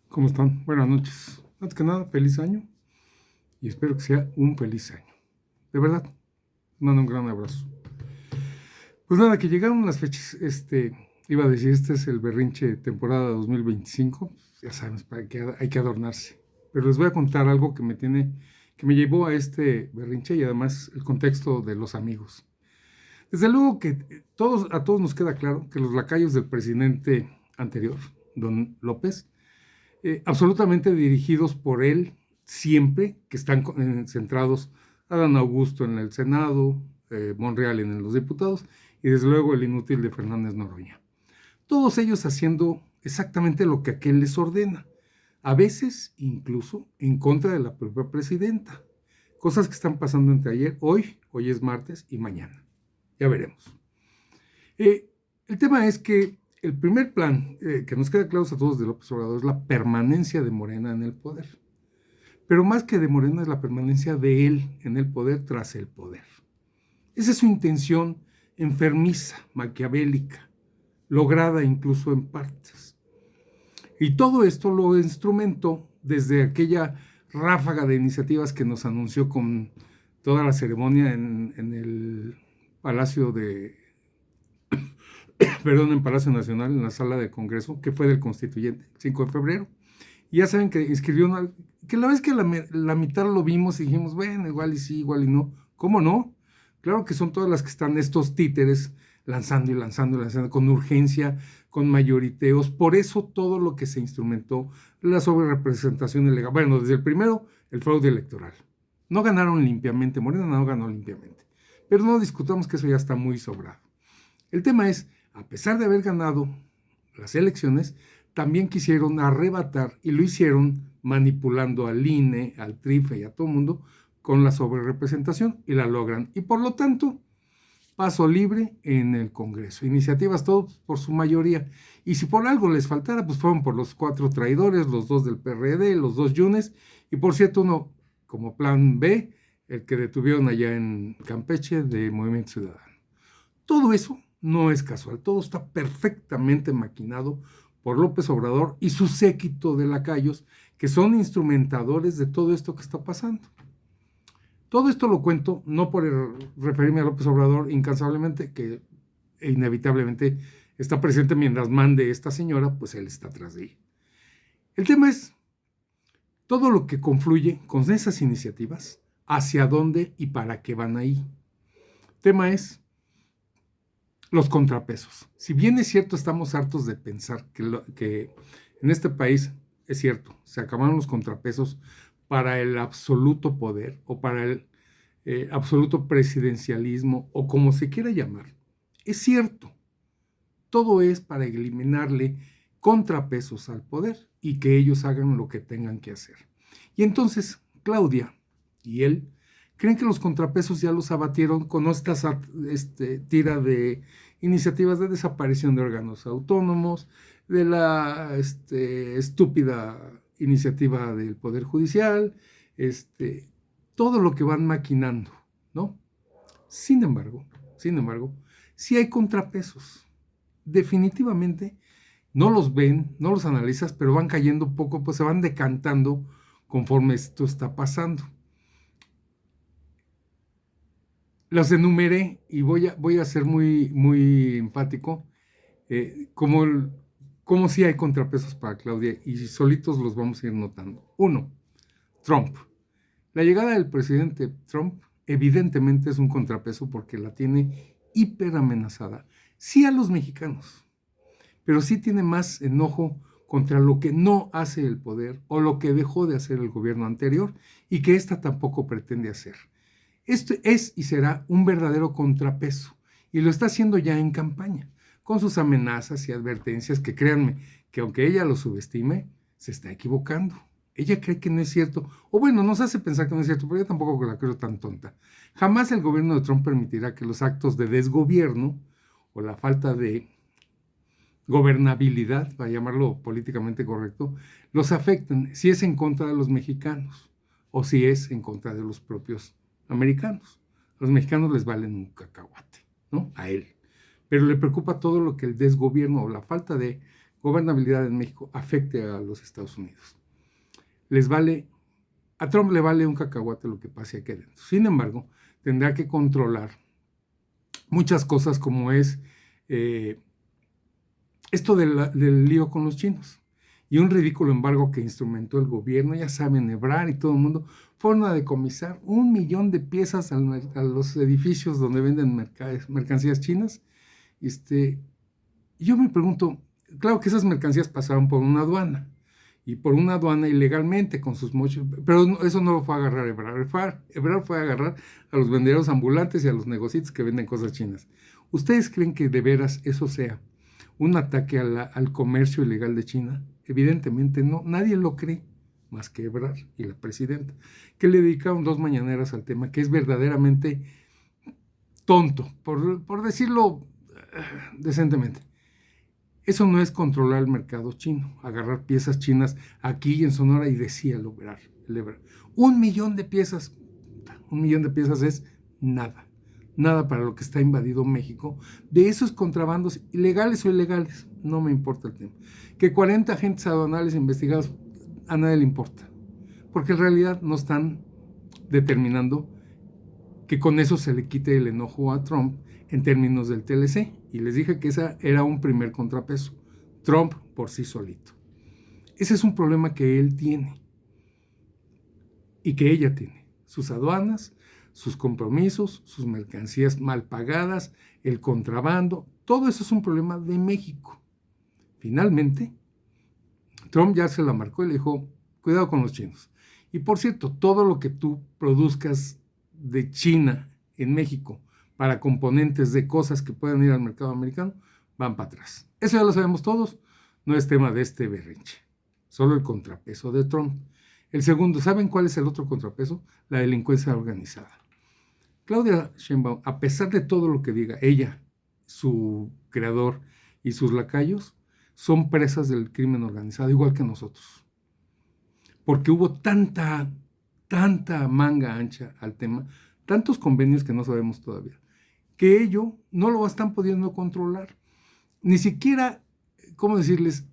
¿Cómo están? Buenas noches. Antes que nada, feliz año y espero que sea un feliz año. De verdad, mando un gran abrazo. Pues nada, que llegaron las fechas. Iba a decir, este es el berrinche temporada 2025. Ya sabes, para que hay que adornarse. Pero les voy a contar algo que me llevó a este berrinche y además el contexto de los amigos. Desde luego que a todos nos queda claro que los lacayos del presidente anterior, don López, absolutamente dirigidos por él, siempre que están centrados Adán Augusto en el Senado, Monreal en los diputados y desde luego el inútil de Fernández Noroña. Todos ellos haciendo exactamente lo que aquel les ordena, a veces incluso en contra de la propia presidenta. Cosas que están pasando entre hoy es martes y mañana. Ya veremos. El tema es que el primer plan que nos queda claro a todos de López Obrador es la permanencia de Morena en el poder. Pero más que de Morena es la permanencia de él en el poder tras el poder. Esa es su intención enfermiza, maquiavélica, lograda incluso en partes. Y todo esto lo instrumentó desde aquella ráfaga de iniciativas que nos anunció con toda la ceremonia en el Palacio de en Palacio Nacional, en la sala de Congreso, que fue del Constituyente, 5 de febrero. Y ya saben que inscribió que la vez que la mitad lo vimos y dijimos, bueno, igual y sí, igual y no. ¿Cómo no? Claro que son todas las que están estos títeres lanzando y lanzando y lanzando con urgencia, con mayoriteos. Por eso todo lo que se instrumentó, la sobrerepresentación ilegal. Bueno, desde el primero, el fraude electoral. No ganaron limpiamente, Morena no ganó limpiamente. Pero no discutamos que eso ya está muy sobrado. El tema es, a pesar de haber ganado las elecciones, también quisieron arrebatar y lo hicieron manipulando al INE, al TRIFE y a todo el mundo con la sobrerepresentación y la logran. Y por lo tanto, paso libre en el Congreso. Iniciativas todos por su mayoría. Y si por algo les faltara, pues fueron por los 4 traidores, los 2 del PRD, los 2 Yunes, y por cierto, uno como plan B, el que detuvieron allá en Campeche de Movimiento Ciudadano. Todo eso no es casual, todo está perfectamente maquinado por López Obrador y su séquito de lacayos, que son instrumentadores de todo esto que está pasando. Todo esto lo cuento no por referirme a López Obrador incansablemente, que inevitablemente está presente mientras mande esta señora, pues él está atrás de ella. El tema es todo lo que confluye con esas iniciativas, hacia dónde y para qué van ahí. El tema es los contrapesos. Si bien es cierto, estamos hartos de pensar que en este país, es cierto, se acabaron los contrapesos para el absoluto poder o para el absoluto presidencialismo o como se quiera llamar. Es cierto, todo es para eliminarle contrapesos al poder y que ellos hagan lo que tengan que hacer. Y entonces Claudia y él creen que los contrapesos ya los abatieron con esta tira de iniciativas de desaparición de órganos autónomos, de la estúpida iniciativa del Poder Judicial, todo lo que van maquinando, ¿no? Sin embargo, sí hay contrapesos. Definitivamente no los ven, no los analizas, pero van cayendo poco, pues se van decantando conforme esto está pasando. Las enumeré y voy a ser muy enfático, como si hay contrapesos para Claudia y solitos los vamos a ir notando. Uno, Trump. La llegada del presidente Trump evidentemente es un contrapeso porque la tiene hiper amenazada. Sí a los mexicanos, pero sí tiene más enojo contra lo que no hace el poder o lo que dejó de hacer el gobierno anterior y que ésta tampoco pretende hacer. Esto es y será un verdadero contrapeso y lo está haciendo ya en campaña, con sus amenazas y advertencias que créanme que aunque ella lo subestime, se está equivocando. Ella cree que no es cierto, o bueno, nos hace pensar que no es cierto, pero yo tampoco la creo tan tonta. Jamás el gobierno de Trump permitirá que los actos de desgobierno o la falta de gobernabilidad, para llamarlo políticamente correcto, los afecten si es en contra de los mexicanos o si es en contra de los propios americanos. A los mexicanos les valen un cacahuate, ¿no? A él. Pero le preocupa todo lo que el desgobierno o la falta de gobernabilidad en México afecte a los Estados Unidos. A Trump le vale un cacahuate lo que pase aquí adentro. Sin embargo, tendrá que controlar muchas cosas como es esto del lío con los chinos y un ridículo embargo que instrumentó el gobierno. Ya saben, Ebrard y todo el mundo fueron a decomisar 1 millón de piezas a los edificios donde venden mercancías chinas. Yo me pregunto, claro que esas mercancías pasaron por una aduana, y por una aduana ilegalmente con sus mochos, pero eso no lo fue a agarrar Ebrard. Ebrard fue a agarrar a los vendedores ambulantes y a los negocios que venden cosas chinas. ¿Ustedes creen que de veras eso sea un ataque al comercio ilegal de China? Evidentemente no, nadie lo cree, más que Ebrard y la presidenta, que le dedicaron 2 mañaneras al tema, que es verdaderamente tonto, por decirlo decentemente. Eso no es controlar el mercado chino, agarrar piezas chinas aquí en Sonora, y decía el Ebrard. 1 millón de piezas, 1 millón de piezas es nada, nada para lo que está invadido México, de esos contrabandos, ilegales o ilegales, no me importa el tema. Que 40 agentes aduanales investigados, a nadie le importa, porque en realidad no están determinando que con eso se le quite el enojo a Trump en términos del TLC. Y les dije que ese era un primer contrapeso. Trump por sí solito. Ese es un problema que él tiene y que ella tiene. Sus aduanas, sus compromisos, sus mercancías mal pagadas, el contrabando, todo eso es un problema de México. Finalmente, Trump ya se la marcó y le dijo, cuidado con los chinos. Y por cierto, todo lo que tú produzcas de China en México para componentes de cosas que puedan ir al mercado americano, van para atrás. Eso ya lo sabemos todos, no es tema de este berrinche, solo el contrapeso de Trump. El segundo, ¿saben cuál es el otro contrapeso? La delincuencia organizada. Claudia Sheinbaum, a pesar de todo lo que diga ella, su creador y sus lacayos, son presas del crimen organizado, igual que nosotros. Porque hubo tanta manga ancha al tema, tantos convenios que no sabemos todavía, que ello no lo están pudiendo controlar. Ni siquiera, ¿cómo decirles?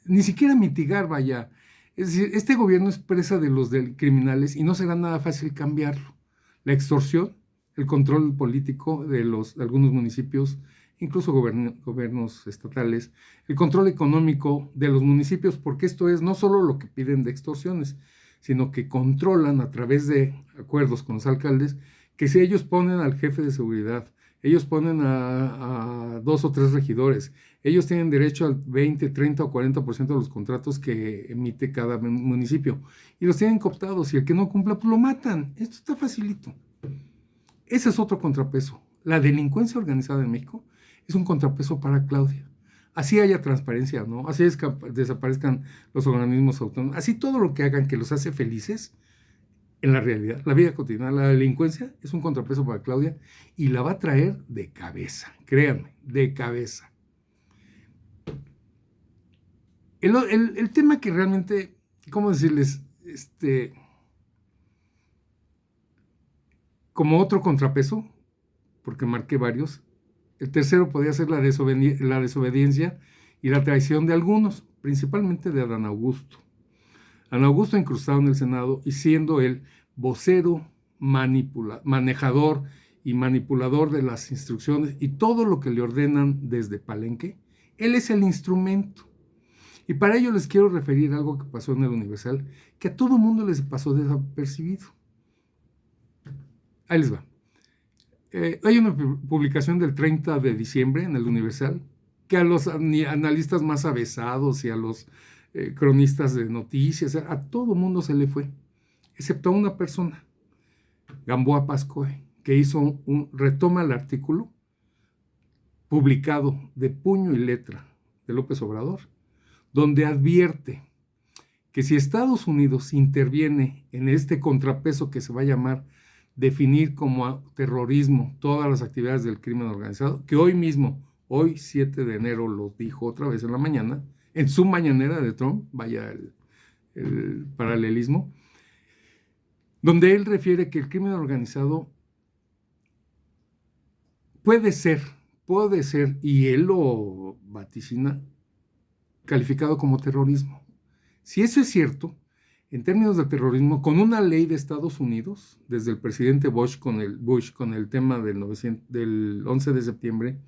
Ni siquiera mitigar, vaya. Es decir, este gobierno es presa de los criminales y no será nada fácil cambiarlo. La extorsión, el control político de algunos municipios, incluso gobiernos estatales, el control económico de los municipios, porque esto es no solo lo que piden de extorsiones, sino que controlan a través de acuerdos con los alcaldes, que si ellos ponen al jefe de seguridad, ellos ponen a 2 o 3 regidores, ellos tienen derecho al 20, 30 o 40% de los contratos que emite cada municipio, y los tienen cooptados, y el que no cumpla, pues lo matan. Esto está facilito. Ese es otro contrapeso. La delincuencia organizada en México es un contrapeso para Claudia. Así haya transparencia, ¿no? Así desaparezcan los organismos autónomos, así todo lo que hagan que los hace felices, en la realidad, la vida cotidiana, la delincuencia es un contrapeso para Claudia, y la va a traer de cabeza, créanme, de cabeza. El tema que realmente, ¿cómo decirles? Como otro contrapeso, porque marqué varios, el tercero podría ser la desobediencia y la traición de algunos, principalmente de Adán Augusto. Adán Augusto incrustado en el Senado y siendo él vocero, manejador y manipulador de las instrucciones y todo lo que le ordenan desde Palenque, él es el instrumento. Y para ello les quiero referir algo que pasó en el Universal, que a todo mundo les pasó desapercibido. Ahí les va. Hay una publicación del 30 de diciembre en el Universal que a los analistas más avesados y a los cronistas de noticias, a todo mundo se le fue, excepto a una persona, Gamboa Pascoe, que retoma el artículo publicado de puño y letra de López Obrador, donde advierte que si Estados Unidos interviene en este contrapeso que se va a llamar definir como terrorismo todas las actividades del crimen organizado, que hoy mismo, hoy 7 de enero, lo dijo otra vez en la mañana, en su mañanera de Trump, vaya el paralelismo, donde él refiere que el crimen organizado puede ser, y él lo vaticina, calificado como terrorismo. Si eso es cierto, en términos de terrorismo, con una ley de Estados Unidos, desde el presidente Bush con el tema del 11 de septiembre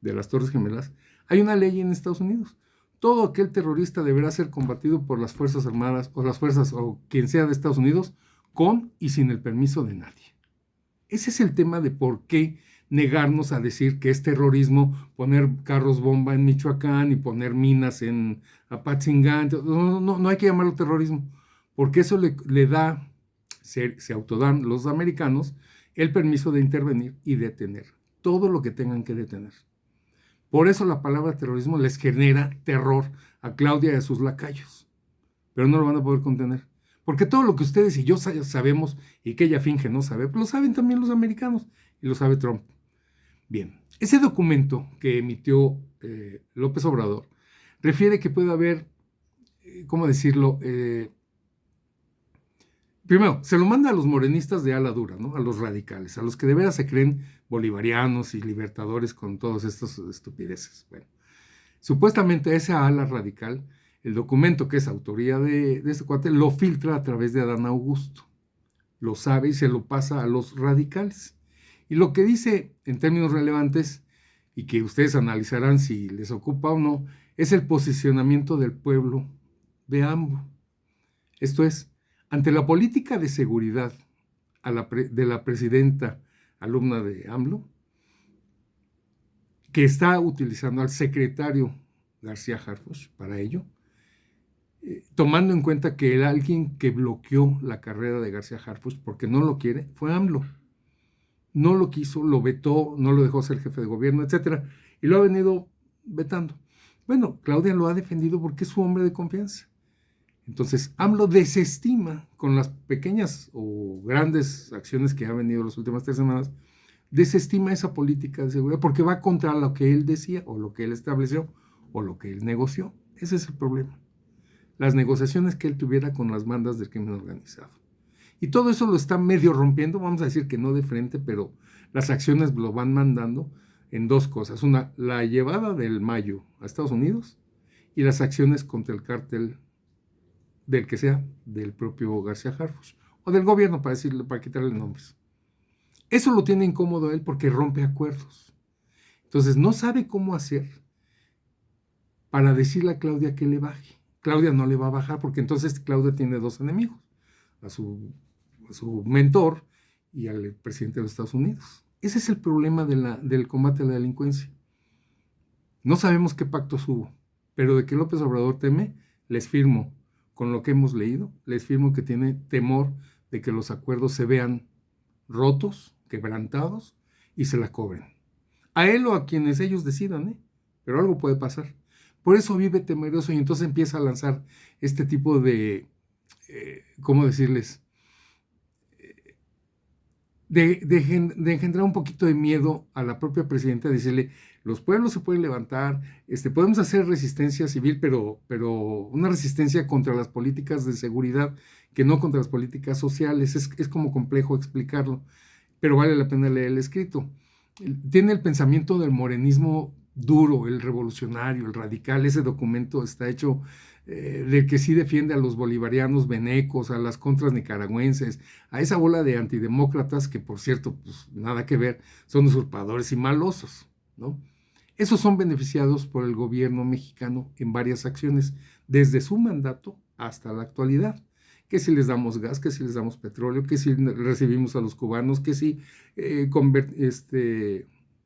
de las Torres Gemelas, hay una ley en Estados Unidos. Todo aquel terrorista deberá ser combatido por las Fuerzas Armadas o las fuerzas o quien sea de Estados Unidos con y sin el permiso de nadie. Ese es el tema de por qué negarnos a decir que es terrorismo poner carros bomba en Michoacán y poner minas en Apatzingán. No hay que llamarlo terrorismo, porque eso le da, se autodan los americanos el permiso de intervenir y detener todo lo que tengan que detener. Por eso la palabra terrorismo les genera terror a Claudia y a sus lacayos, pero no lo van a poder contener. Porque todo lo que ustedes y yo sabemos y que ella finge no saber, pues lo saben también los americanos y lo sabe Trump. Bien, ese documento que emitió López Obrador refiere que puede haber, ¿cómo decirlo? Primero, se lo manda a los morenistas de ala dura, ¿no? A los radicales, a los que de veras se creen bolivarianos y libertadores con todas estas estupideces. Bueno, supuestamente esa ala radical, el documento que es autoría de este cuate, lo filtra a través de Adán Augusto. Lo sabe y se lo pasa a los radicales. Y lo que dice en términos relevantes, y que ustedes analizarán si les ocupa o no, es el posicionamiento del pueblo de AMLO. Esto es, ante la política de seguridad de la presidenta alumna de AMLO, que está utilizando al secretario García Harfuch para ello, tomando en cuenta que alguien que bloqueó la carrera de García Harfuch porque no lo quiere fue AMLO. No lo quiso, lo vetó, no lo dejó ser jefe de gobierno, etc. Y lo ha venido vetando. Bueno, Claudia lo ha defendido porque es su hombre de confianza. Entonces, AMLO desestima con las pequeñas o grandes acciones que ha venido las últimas 3 semanas, desestima esa política de seguridad porque va contra lo que él decía o lo que él estableció o lo que él negoció. Ese es el problema. Las negociaciones que él tuviera con las bandas del crimen organizado. Y todo eso lo está medio rompiendo, vamos a decir que no de frente, pero las acciones lo van mandando en 2 cosas. Una, la llevada del Mayo a Estados Unidos y las acciones contra el cártel del que sea, del propio García Harfuch o del gobierno, para quitarle nombres. Eso lo tiene incómodo a él porque rompe acuerdos. Entonces no sabe cómo hacer para decirle a Claudia que le baje. Claudia no le va a bajar porque entonces Claudia tiene 2 enemigos, a su mentor y al presidente de los Estados Unidos. Ese es el problema del combate a la delincuencia. No sabemos qué pactos hubo, pero de que López Obrador teme, les firmo, con lo que hemos leído, les firmo que tiene temor de que los acuerdos se vean rotos, quebrantados y se la cobren. A él o a quienes ellos decidan, pero algo puede pasar. Por eso vive temeroso y entonces empieza a lanzar este tipo de, ¿cómo decirles? De engendrar un poquito de miedo a la propia presidenta, decirle, los pueblos se pueden levantar, podemos hacer resistencia civil, pero una resistencia contra las políticas de seguridad, que no contra las políticas sociales. Es como complejo explicarlo, pero vale la pena leer el escrito. Tiene el pensamiento del morenismo duro, el revolucionario, el radical. Ese documento está hecho del que sí defiende a los bolivarianos venecos, a las contras nicaragüenses, a esa bola de antidemócratas que, por cierto, pues nada que ver, son usurpadores y malosos, ¿no? Esos son beneficiados por el gobierno mexicano en varias acciones, desde su mandato hasta la actualidad. Que si les damos gas, que si les damos petróleo, que si recibimos a los cubanos, que si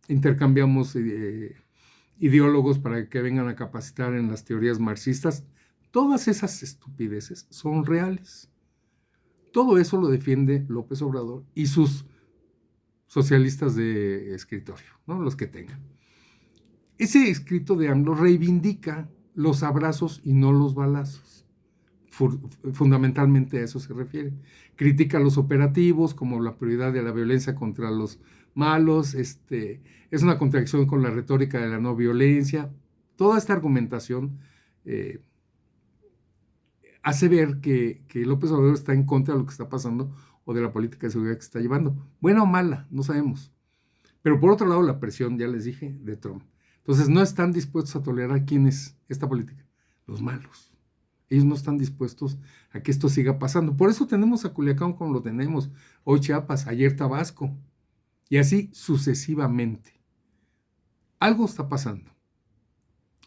intercambiamos ideólogos para que vengan a capacitar en las teorías marxistas. Todas esas estupideces son reales. Todo eso lo defiende López Obrador y sus socialistas de escritorio, ¿no? Los que tengan. Ese escrito de AMLO reivindica los abrazos y no los balazos. Fundamentalmente a eso se refiere. Critica los operativos como la prioridad de la violencia contra los malos, es una contradicción con la retórica de la no violencia. Toda esta argumentación hace ver que López Obrador está en contra de lo que está pasando o de la política de seguridad que está llevando. Buena o mala, no sabemos. Pero por otro lado, la presión, ya les dije, de Trump. Entonces no están dispuestos a tolerar quién es esta política. los malos. Ellos no están dispuestos a que esto siga pasando. Por eso tenemos a Culiacán como lo tenemos, hoy Chiapas, ayer Tabasco, y así sucesivamente. Algo está pasando.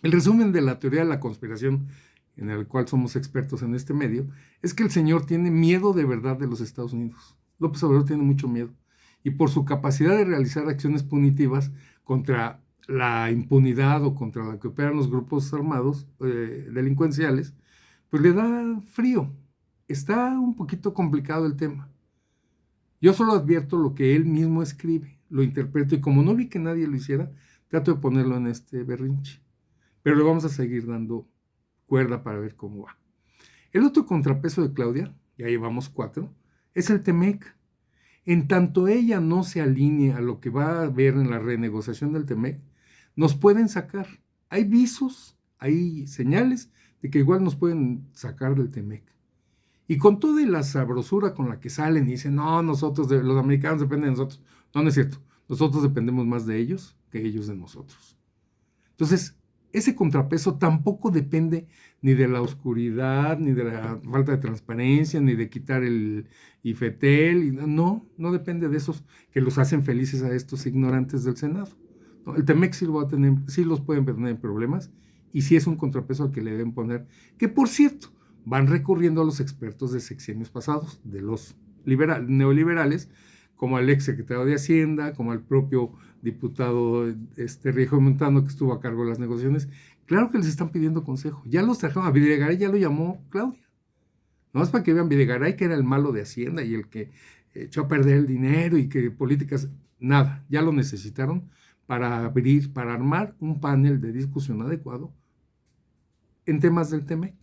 El resumen de la teoría de la conspiración, en el cual somos expertos en este medio, es que el señor tiene miedo de verdad de los Estados Unidos. López Obrador tiene mucho miedo. Y por su capacidad de realizar acciones punitivas contra la impunidad o contra la que operan los grupos armados delincuenciales, pues le da frío. Está un poquito complicado el tema. Yo solo advierto lo que él mismo escribe, lo interpreto y como no vi que nadie lo hiciera, trato de ponerlo en este berrinche. Pero le vamos a seguir dando cuerda para ver cómo va. El otro contrapeso de Claudia, ya llevamos 4, es el Temec. En tanto ella no se alinee a lo que va a haber en la renegociación del Temec, nos pueden sacar. Hay visos, hay señales de que igual nos pueden sacar del Temec. Y con toda la sabrosura con la que salen y dicen, no, nosotros, los americanos dependen de nosotros. No, no es cierto. Nosotros dependemos más de ellos que ellos de nosotros. Entonces, ese contrapeso tampoco depende ni de la oscuridad, ni de la falta de transparencia, ni de quitar el IFETEL. No, no depende de esos que los hacen felices a estos ignorantes del Senado. No, el Temec sí, sí los pueden tener problemas y sí es un contrapeso al que le deben poner, que por cierto, van recurriendo a los expertos de sexenios pasados, de los neoliberales, como al ex secretario de Hacienda, como al propio diputado Rijo Montano, que estuvo a cargo de las negociaciones. Claro que les están pidiendo consejo. Ya los trajeron a Videgaray, ya lo llamó Claudia. No es para que vean Videgaray, que era el malo de Hacienda y el que echó a perder el dinero y que políticas, nada, ya lo necesitaron para abrir, para armar un panel de discusión adecuado en temas del Temec.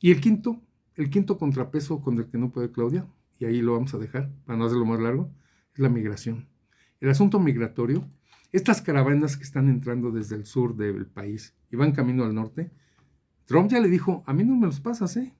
Y el quinto contrapeso con el que no puede Claudia, y ahí lo vamos a dejar para no hacerlo más largo, es la migración. El asunto migratorio, estas caravanas que están entrando desde el sur del país y van camino al norte, Trump ya le dijo, a mí no me los pasas, ¿eh?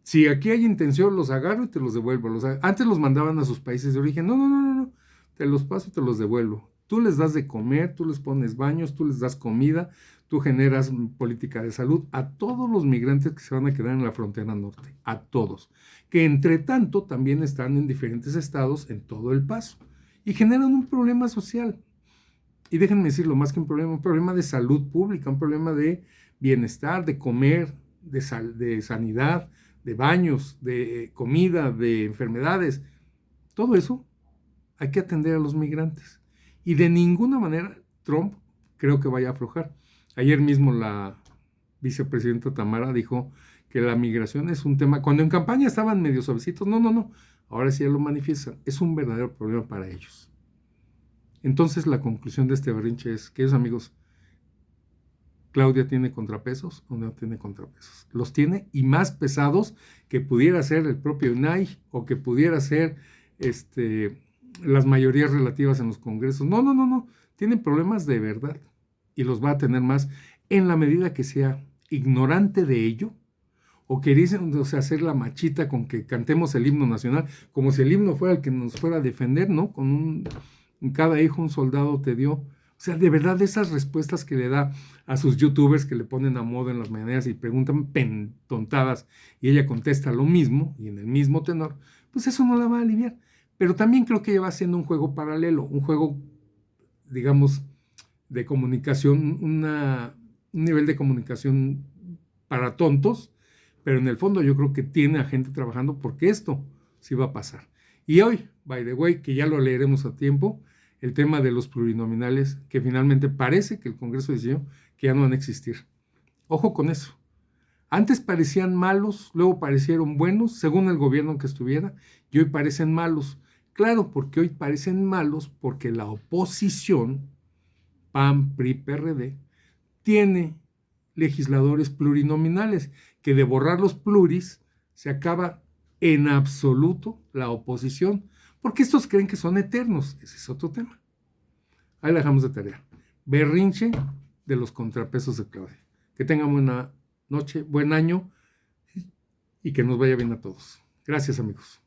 Si aquí hay intención, los agarro y te los devuelvo. Antes los mandaban a sus países de origen, no, te los paso y te los devuelvo. Tú les das de comer, tú les pones baños, tú les das comida, tú generas política de salud a todos los migrantes que se van a quedar en la frontera norte, a todos, que entre tanto también están en diferentes estados en todo el paso y generan un problema social. Y déjenme decirlo, más que un problema de salud pública, un problema de bienestar, de comer, de sanidad, de baños, de comida, de enfermedades. Todo eso hay que atender a los migrantes. Y de ninguna manera Trump creo que vaya a aflojar. Ayer mismo la vicepresidenta Tamara dijo que la migración es un tema, cuando en campaña estaban medio suavecitos, no, ahora sí ya lo manifiestan, es un verdadero problema para ellos. Entonces la conclusión de este berrinche es, queridos amigos, ¿Claudia tiene contrapesos o no tiene contrapesos? Los tiene y más pesados que pudiera ser el propio INAI o que pudiera ser las mayorías relativas en los congresos. No, tienen problemas de verdad y los va a tener más en la medida que sea ignorante de ello o queriendo hacer la machita con que cantemos el himno nacional como si el himno fuera el que nos fuera a defender, ¿no? Cada hijo un soldado te dio. O sea, de verdad esas respuestas que le da a sus youtubers que le ponen a modo en las mañaneras y preguntan tontadas y ella contesta lo mismo y en el mismo tenor, pues eso no la va a aliviar. Pero también creo que ella va haciendo un juego paralelo, un juego, digamos, de comunicación, un nivel de comunicación para tontos, pero en el fondo yo creo que tiene a gente trabajando porque esto sí va a pasar. Y hoy, by the way, que ya lo leeremos a tiempo, el tema de los plurinominales, que finalmente parece que el Congreso decidió que ya no van a existir. Ojo con eso. Antes parecían malos, luego parecieron buenos, según el gobierno que estuviera, y hoy parecen malos. Claro, porque hoy parecen malos porque la oposición, PAN, PRI, PRD, tiene legisladores plurinominales, que de borrar los pluris se acaba en absoluto la oposición, porque estos creen que son eternos. Ese es otro tema. Ahí la dejamos de tarea. Berrinche de los contrapesos de Claudia. Que tengan buena noche, buen año y que nos vaya bien a todos. Gracias, amigos.